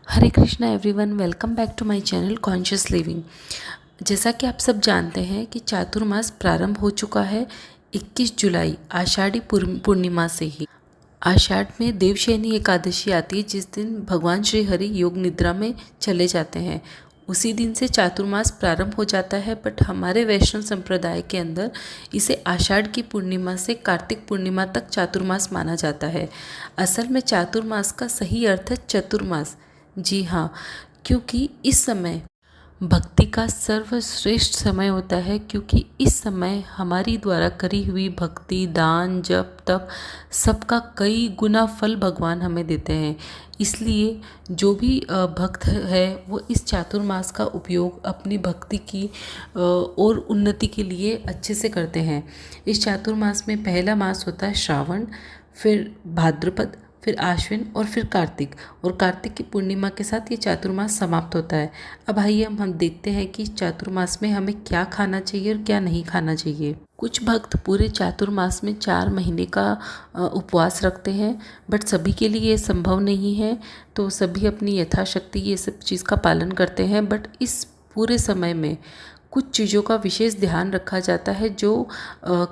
Hare Krishna everyone, welcome back to my channel conscious living. जैसा कि आप सब जानते हैं कि चातुर्मास प्रारंभ हो चुका है 21 जुलाई आषाढ़ी पूर्णिमा से ही। आषाढ़ में देवशयनी एकादशी आती है, जिस दिन भगवान श्री हरि योग निद्रा में चले जाते हैं। उसी दिन से चातुर्मास प्रारंभ हो जाता है, बट हमारे वैष्णव संप्रदाय के अंदर इसे आषाढ़ की पूर्णिमा से कार्तिक पूर्णिमा तक चातुर्मास माना जाता है। असल में चातुर्मास का सही अर्थ है चतुर्मास। जी हाँ, क्योंकि इस समय भक्ति का सर्वश्रेष्ठ समय होता है, क्योंकि इस समय हमारी द्वारा करी हुई भक्ति, दान, जप, तप सबका कई गुना फल भगवान हमें देते हैं। इसलिए जो भी भक्त है वो इस चातुर्मास का उपयोग अपनी भक्ति की और उन्नति के लिए अच्छे से करते हैं। इस चातुर्मास में पहला मास होता है श्रावण, फिर भाद्रपद, फिर आश्विन और फिर कार्तिक। और कार्तिक की पूर्णिमा के साथ ये चातुर्मास समाप्त होता है। अब आइए हम देखते हैं कि चातुर्मास में हमें क्या खाना चाहिए और क्या नहीं खाना चाहिए। कुछ भक्त पूरे चातुर्मास में 4 महीने का उपवास रखते हैं, बट सभी के लिए ये संभव नहीं है, तो सभी अपनी यथाशक्ति ये सब चीज़ का पालन करते हैं। बट इस पूरे समय में कुछ चीज़ों का विशेष ध्यान रखा जाता है जो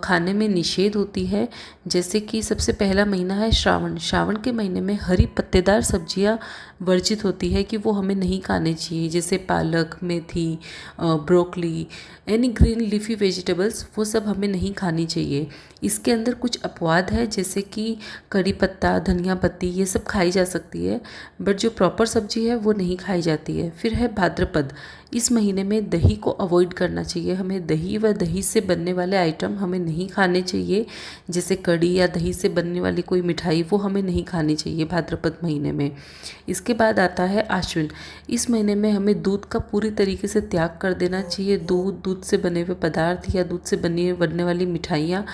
खाने में निषेध होती है। जैसे कि सबसे पहला महीना है श्रावण। श्रावण के महीने में हरी पत्तेदार सब्जियां वर्जित होती है कि वो हमें नहीं खाने चाहिए, जैसे पालक, मेथी, broccoli, any green leafy vegetables, वो सब हमें नहीं खानी चाहिए। इसके अंदर कुछ अपवाद है, जैसे कि कड़ी पत्ता, धनिया पत्ती, ये सब खाई जा सकती है, बट जो प्रॉपर सब्जी है वो नहीं खाई जाती है। फिर है भाद्रपद। इस महीने में दही को अवॉइड करना चाहिए। हमें दही व दही से बनने वाले आइटम हमें नहीं खाने चाहिए, जैसे कड़ी या दही से बनने वाली कोई मिठाई, वो हमें नहीं खानी चाहिए भाद्रपद महीने में। इसके बाद आता है आश्विन। इस महीने में हमें दूध का पूरी तरीके से त्याग कर देना चाहिए। दूध से बने हुए पदार्थ या दूध से बनने वाली मिठाइयाँ,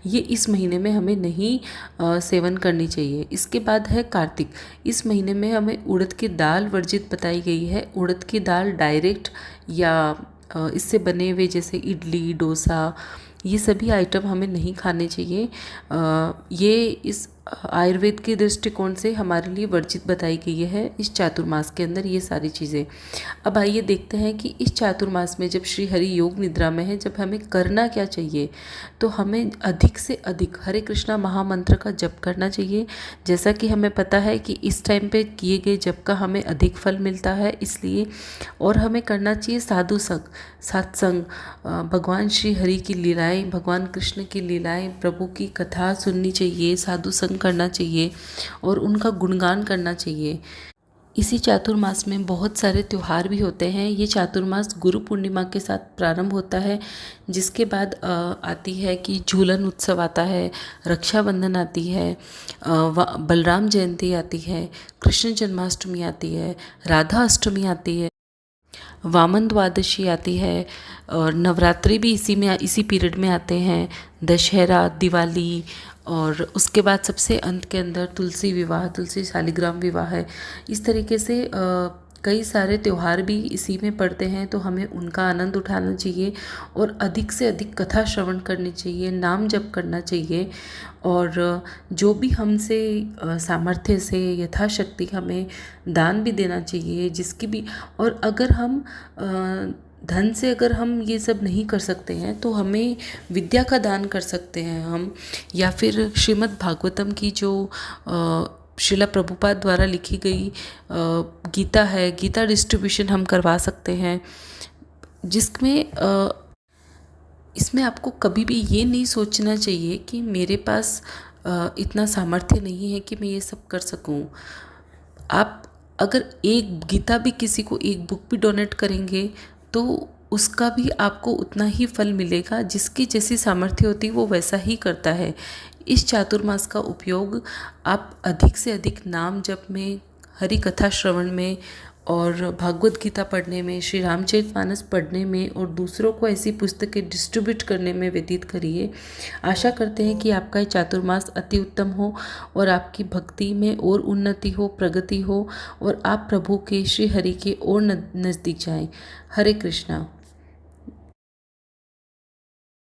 ये इस महीने में हमें नहीं सेवन करनी चाहिए। इसके बाद है कार्तिक। इस महीने में हमें उड़द की दाल वर्जित बताई गई है। उड़द की दाल डायरेक्ट या इससे बने हुए जैसे इडली, डोसा, ये सभी आइटम हमें नहीं खाने चाहिए। ये इस आयुर्वेद के दृष्टिकोण से हमारे लिए वर्जित बताई गई है इस चातुर्मास के अंदर ये सारी चीज़ें। अब आइए देखते हैं कि इस चातुर्मास में जब श्री हरि योग निद्रा में है, जब हमें करना क्या चाहिए, तो हमें अधिक से अधिक हरे कृष्णा महामंत्र का जप करना चाहिए। जैसा कि हमें पता है कि इस टाइम पे किए गए जप का हमें अधिक फल मिलता है, इसलिए। और हमें करना चाहिए साधु संग, सत्संग, भगवान श्री हरि की लीलाएं, भगवान कृष्ण की लीलाएं, प्रभु की कथा सुननी चाहिए, साधु संग करना चाहिए और उनका गुणगान करना चाहिए। इसी चातुर्मास में बहुत सारे त्यौहार भी होते हैं। ये चातुर्मास गुरु पूर्णिमा के साथ प्रारंभ होता है, जिसके बाद आती है कि झूलन उत्सव आता है, रक्षाबंधन आती है, बलराम जयंती आती है, कृष्ण जन्माष्टमी आती है, राधा अष्टमी आती है, वामन द्वादशी आती है, और नवरात्रि भी इसी पीरियड में आते हैं, दशहरा, दिवाली, और उसके बाद सबसे अंत के अंदर तुलसी विवाह, तुलसी शालिग्राम विवाह है। इस तरीके से कई सारे त्यौहार भी इसी में पड़ते हैं, तो हमें उनका आनंद उठाना चाहिए और अधिक से अधिक कथा श्रवण करनी चाहिए, नाम जप करना चाहिए। और जो भी हमसे सामर्थ्य से यथाशक्ति हमें दान भी देना चाहिए, जिसकी भी। और अगर हम धन से अगर हम ये सब नहीं कर सकते हैं, तो हमें विद्या का दान कर सकते हैं हम, या फिर श्रीमद् भागवतम की जो श्रीला प्रभुपाद द्वारा लिखी गई गीता है, गीता डिस्ट्रीब्यूशन हम करवा सकते हैं, जिसमें इसमें आपको कभी भी ये नहीं सोचना चाहिए कि मेरे पास इतना सामर्थ्य नहीं है कि मैं ये सब कर सकूं। आप अगर एक गीता भी, किसी को एक बुक भी डोनेट करेंगे, तो उसका भी आपको उतना ही फल मिलेगा। जिसकी जैसी सामर्थ्य होती है वो वैसा ही करता है। इस चातुर्मास का उपयोग आप अधिक से अधिक नाम जप में, हरि कथा श्रवण में, और भागवत गीता पढ़ने में, श्री रामचरितमानस पढ़ने में, और दूसरों को ऐसी पुस्तकें डिस्ट्रीब्यूट करने में व्यतीत करिए। आशा करते हैं कि आपका ये चातुर्मास अति उत्तम हो और आपकी भक्ति में और उन्नति हो, प्रगति हो, और आप प्रभु के, श्री हरि के और नज़दीक जाएं। हरे कृष्णा।